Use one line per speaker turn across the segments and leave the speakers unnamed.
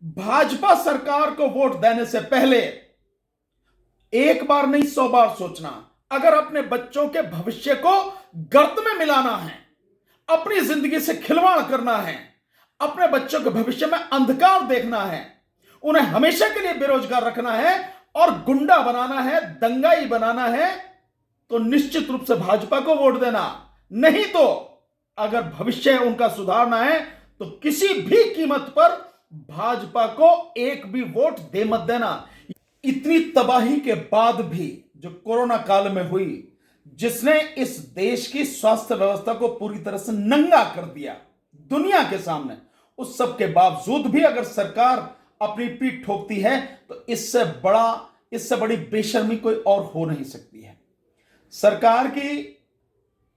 भाजपा सरकार को वोट देने से पहले एक बार नहीं 100 बार सोचना। अगर अपने बच्चों के भविष्य को गर्त में मिलाना है, अपनी जिंदगी से खिलवाड़ करना है, अपने बच्चों के भविष्य में अंधकार देखना है, उन्हें हमेशा के लिए बेरोजगार रखना है और गुंडा बनाना है, दंगाई बनाना है, तो निश्चित रूप से भाजपा को वोट देना। नहीं तो अगर भविष्य उनका सुधारना है तो किसी भी कीमत पर भाजपा को एक भी वोट दे मत देना। इतनी तबाही के बाद भी जो कोरोना काल में हुई, जिसने इस देश की स्वास्थ्य व्यवस्था को पूरी तरह से नंगा कर दिया दुनिया के सामने, उस सब के बावजूद भी अगर सरकार अपनी पीठ ठोकती है तो इससे बड़ी बेशर्मी कोई और हो नहीं सकती है। सरकार की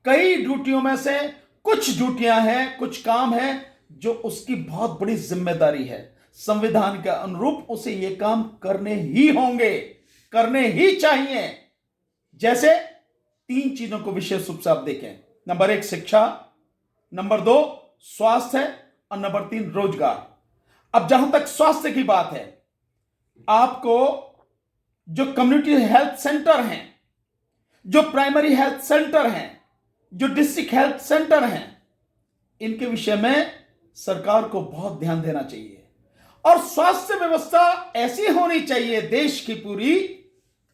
कई ड्यूटियों में से कुछ ड्यूटियां हैं, कुछ काम हैं जो उसकी बहुत बड़ी जिम्मेदारी है। संविधान के अनुरूप उसे ये काम करने ही होंगे, करने ही चाहिए। जैसे 3 चीजों को विशेष रूप से आप देखें। नंबर 1 शिक्षा, नंबर 2 स्वास्थ्य और नंबर 3 रोजगार। अब जहां तक स्वास्थ्य की बात है, आपको जो कम्युनिटी हेल्थ सेंटर हैं, जो प्राइमरी हेल्थ सेंटर हैं, जो डिस्ट्रिक्ट हेल्थ सेंटर हैं, इनके विषय में सरकार को बहुत ध्यान देना चाहिए। और स्वास्थ्य व्यवस्था ऐसी होनी चाहिए देश की पूरी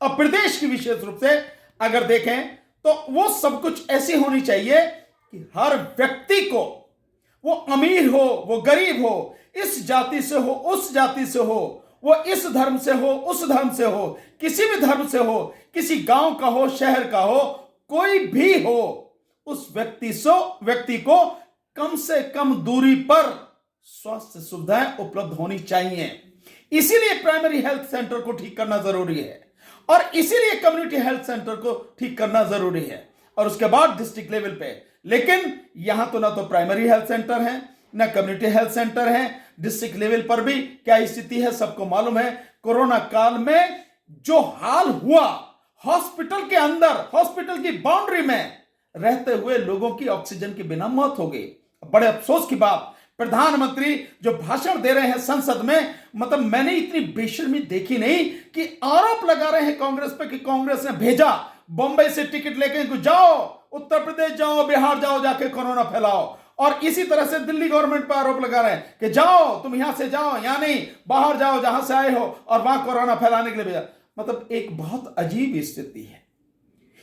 और प्रदेश की विशेष रूप से अगर देखें तो वो सब कुछ ऐसी होनी चाहिए कि हर व्यक्ति को, वो अमीर हो, वो गरीब हो, इस जाति से हो, उस जाति से हो, वो इस धर्म से हो, उस धर्म से हो, किसी भी धर्म से हो, किसी गांव का हो, शहर का हो, कोई भी हो, उस व्यक्ति को कम से कम दूरी पर स्वास्थ्य सुविधाएं उपलब्ध होनी चाहिए। इसीलिए प्राइमरी हेल्थ सेंटर को ठीक करना जरूरी है और इसीलिए कम्युनिटी हेल्थ सेंटर को ठीक करना जरूरी है और उसके बाद डिस्ट्रिक्ट लेवल पे। लेकिन यहां तो ना तो प्राइमरी हेल्थ सेंटर है, ना कम्युनिटी हेल्थ सेंटर है। डिस्ट्रिक्ट लेवल पर भी क्या स्थिति है सबको मालूम है। कोरोना काल में जो हाल हुआ, हॉस्पिटल के अंदर, हॉस्पिटल की बाउंड्री में रहते हुए लोगों की ऑक्सीजन के बिना मौत हो गई। बड़े अफसोस की बात, प्रधानमंत्री जो भाषण दे रहे हैं संसद में, मतलब मैंने इतनी बेशर्मी देखी नहीं कि आरोप लगा रहे हैं कांग्रेस पे कि कांग्रेस ने भेजा, बंबई से टिकट लेके जाओ, उत्तर प्रदेश जाओ, बिहार जाओ, जाके कोरोना फैलाओ। और इसी तरह से दिल्ली गवर्नमेंट पर आरोप लगा रहे हैं कि जाओ, तुम यहां से जाओ, यहां नहीं, बाहर जाओ जहां से आए हो, और वहां कोरोना फैलाने के लिए भेजा। मतलब एक बहुत अजीब स्थिति है।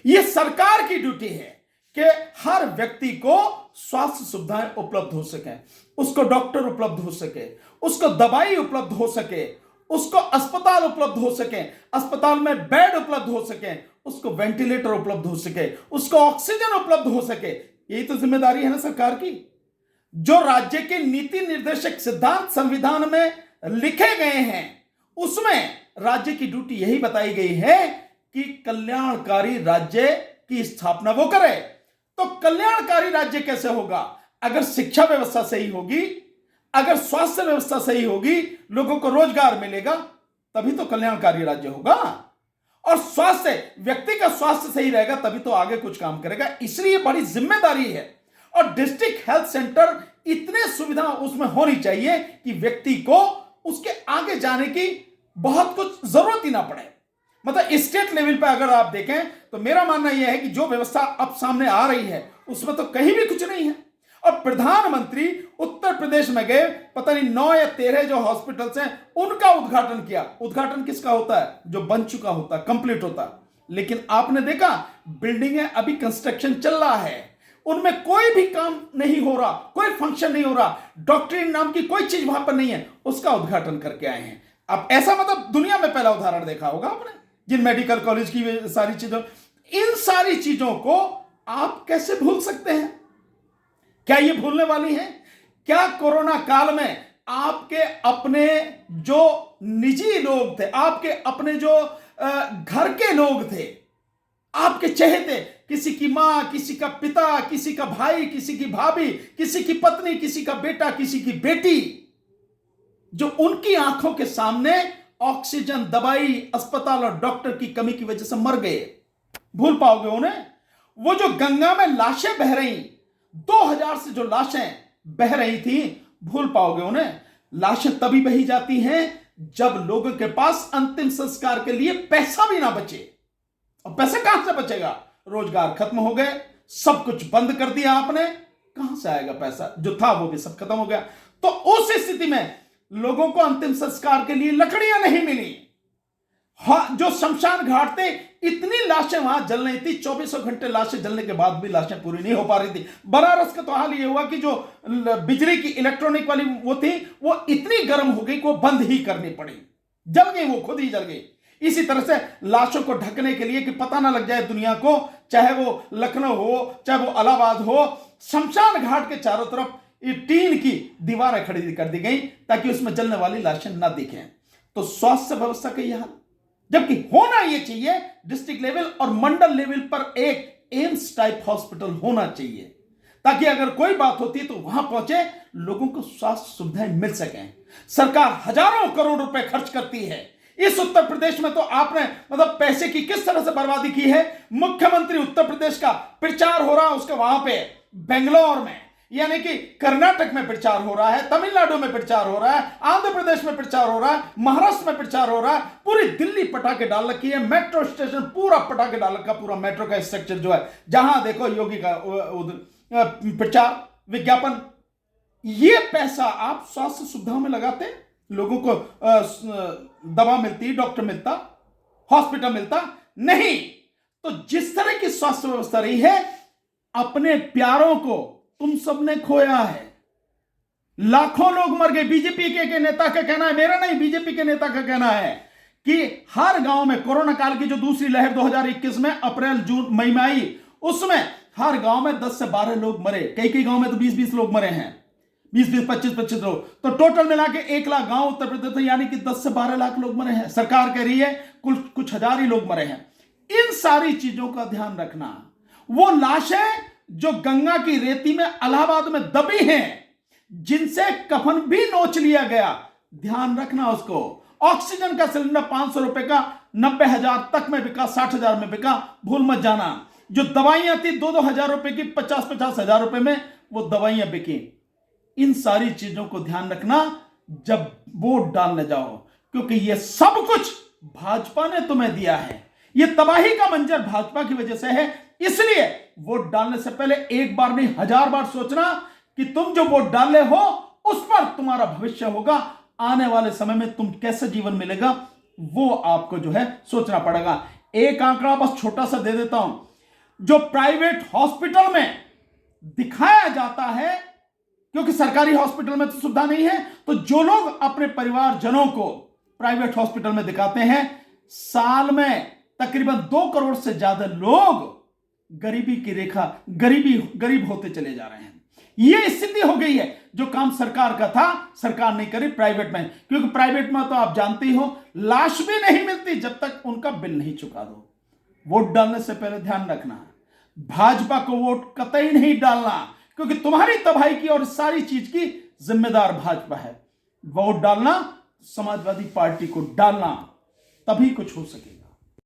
यह सरकार की ड्यूटी है कि हर व्यक्ति को स्वास्थ्य सुविधाएं उपलब्ध हो सके, उसको डॉक्टर उपलब्ध हो सके, उसको दवाई उपलब्ध हो सके, उसको अस्पताल उपलब्ध हो सके, अस्पताल में बेड उपलब्ध हो सके, उसको वेंटिलेटर उपलब्ध हो सके, उसको ऑक्सीजन उपलब्ध हो सके। यही तो जिम्मेदारी है ना सरकार की। जो राज्य के नीति निर्देशक सिद्धांत संविधान में लिखे गए हैं, उसमें राज्य की ड्यूटी यही बताई गई है कि कल्याणकारी राज्य की स्थापना वो करे। तो कल्याणकारी राज्य कैसे होगा? अगर शिक्षा व्यवस्था सही होगी, अगर स्वास्थ्य व्यवस्था सही होगी, लोगों को रोजगार मिलेगा, तभी तो कल्याणकारी राज्य होगा। और स्वास्थ्य, व्यक्ति का स्वास्थ्य सही रहेगा तभी तो आगे कुछ काम करेगा। इसलिए बड़ी जिम्मेदारी है। और डिस्ट्रिक्ट हेल्थ सेंटर इतने सुविधा उसमें होनी चाहिए कि व्यक्ति को उसके आगे जाने की बहुत कुछ जरूरत ही ना पड़े। मतलब स्टेट लेवल पे अगर आप देखें तो मेरा मानना यह है कि जो व्यवस्था अब सामने आ रही है उसमें तो कहीं भी कुछ नहीं है। और प्रधानमंत्री उत्तर प्रदेश में गए, पता नहीं 9 या 13 जो हॉस्पिटल्स हैं उनका उद्घाटन किया। उद्घाटन किसका होता है? जो बन चुका होता है, कंप्लीट होता है। लेकिन आपने देखा बिल्डिंगें अभी कंस्ट्रक्शन चल रहा है, उनमें कोई भी काम नहीं हो रहा, कोई फंक्शन नहीं हो रहा, डॉक्टरी नाम की कोई चीज वहां पर नहीं है, उसका उद्घाटन करके आए हैं। अब ऐसा मतलब दुनिया में पहला उदाहरण देखा होगा आपने, जिन मेडिकल कॉलेज की सारी चीजों, इन सारी चीजों को आप कैसे भूल सकते हैं? क्या ये भूलने वाली है? क्या कोरोना काल में आपके अपने जो निजी लोग थे, आपके अपने जो घर के लोग थे, आपके चहेते, किसी की मां, किसी का पिता, किसी का भाई, किसी की भाभी, किसी की पत्नी, किसी का बेटा, किसी की बेटी, जो उनकी आंखों के सामने ऑक्सीजन, दवाई, अस्पताल और डॉक्टर की कमी की वजह से मर गए, भूल पाओगे उन्हें? वो जो गंगा में लाशें बह रही, 2000 से जो लाशें बह रही थी, भूल पाओगे उन्हें? लाशें तभी बही जाती हैं जब लोगों के पास अंतिम संस्कार के लिए पैसा भी ना बचे। और पैसा कहां से बचेगा? रोजगार खत्म हो गए, सब कुछ बंद कर दिया आपने, कहां से आएगा पैसा? जो था वो भी सब खत्म हो गया। तो उस स्थिति में लोगों को अंतिम संस्कार के लिए लकड़ियां नहीं मिली। हाँ, जो शमशान घाट थे, इतनी लाशें वहां जल रही थी, 24 घंटे लाशें जलने के बाद भी लाशें पूरी नहीं हो पा रही थी। बनारस का तो हाल ये हुआ कि जो बिजली की इलेक्ट्रॉनिक वाली वो थी, वो इतनी गर्म हो गई कि वो बंद ही करनी पड़ी, जल गई, वो खुद ही जल गई। इसी तरह से लाशों को ढकने के लिए कि पता ना लग जाए दुनिया को, चाहे वो लखनऊ हो, चाहे वो इलाहाबाद हो, शमशान घाट के चारों तरफ ये टीन की दीवारें खड़ी कर दी गई ताकि उसमें जलने वाली लाशें ना दिखें। तो स्वास्थ्य व्यवस्था का यह हाल, जबकि होना यह चाहिए डिस्ट्रिक्ट लेवल और मंडल लेवल पर एक एम्स टाइप हॉस्पिटल होना चाहिए, ताकि अगर कोई बात होती तो वहां पहुंचे, लोगों को स्वास्थ्य सुविधाएं मिल सकें। सरकार हजारों करोड़ रुपए खर्च करती है। इस उत्तर प्रदेश में तो आपने मतलब पैसे की किस तरह से बर्बादी की है। मुख्यमंत्री उत्तर प्रदेश का प्रचार हो रहा है, उसका वहां पे बेंगलोर में, यानी कि कर्नाटक में प्रचार हो रहा है, तमिलनाडु में प्रचार हो रहा है, आंध्र प्रदेश में प्रचार हो रहा है, महाराष्ट्र में प्रचार हो रहा है, पूरी दिल्ली पटाखे डाल रखी है, मेट्रो स्टेशन पूरा पटाखे डाल रखा, पूरा मेट्रो का स्ट्रक्चर जो है, जहां देखो योगी का प्रचार विज्ञापन। ये पैसा आप स्वास्थ्य सुविधाओं में लगाते, लोगों को दवा मिलती, डॉक्टर मिलता, हॉस्पिटल मिलता नहीं। तो जिस तरह की स्वास्थ्य व्यवस्था रही है, अपने प्यारों को तुम सबने खोया है। लाखों लोग मर गए। बीजेपी के नेता का कहना है, मेरा नहीं, बीजेपी के नेता का कहना है कि हर गांव में कोरोना काल की जो दूसरी लहर 2021 में अप्रैल जून मई में आई, उसमें हर गांव में 10 से 12 लोग मरे। कई गांव में तो 20-20 लोग मरे हैं, 20-20, 25-25 लोग। तो टोटल मिला के 1 लाख गांव उत्तर प्रदेश में, यानी कि 10 से 12 लाख लोग मरे हैं। सरकार कह रही है कुछ हजार ही लोग मरे हैं। इन सारी चीजों का ध्यान रखना। वो लाशें जो गंगा की रेती में इलाहाबाद में दबी हैं, जिनसे कफन भी नोच लिया गया, ध्यान रखना उसको। ऑक्सीजन का सिलेंडर 500 रुपए का 90,000 तक में बिका, 60,000 में बिका, भूल मत जाना। जो दवाइयां थी 2-2 हजार रुपए की, 50-50 हजार रुपए में वो दवाइयां बिकी। इन सारी चीजों को ध्यान रखना जब वोट डालने जाओ, क्योंकि ये सब कुछ भाजपा ने तुम्हें दिया है। ये तबाही का मंजर भाजपा की वजह से है। इसलिए वोट डालने से पहले एक बार नहीं 1000 बार सोचना कि तुम जो वोट डाले हो उस पर तुम्हारा भविष्य होगा। आने वाले समय में तुम कैसे जीवन मिलेगा वो आपको जो है सोचना पड़ेगा। एक आंकड़ा बस छोटा सा दे देता हूं। जो प्राइवेट हॉस्पिटल में दिखाया जाता है, क्योंकि सरकारी हॉस्पिटल में तो सुविधा नहीं है, तो जो लोग अपने परिवारजनों को प्राइवेट हॉस्पिटल में दिखाते हैं, साल में तकरीबन 2 करोड़ से ज्यादा लोग गरीबी की रेखा, गरीब होते चले जा रहे हैं। यह स्थिति हो गई है। जो काम सरकार का था, सरकार नहीं करी, प्राइवेट में। क्योंकि प्राइवेट में तो आप जानते ही हो, लाश भी नहीं मिलती जब तक उनका बिल नहीं चुका दो। वोट डालने से पहले ध्यान रखना, भाजपा को वोट कतई नहीं डालना, क्योंकि तुम्हारी तबाही की और सारी चीज की जिम्मेदार भाजपा है। वोट डालना, समाजवादी पार्टी को डालना, तभी कुछ हो सकेगा।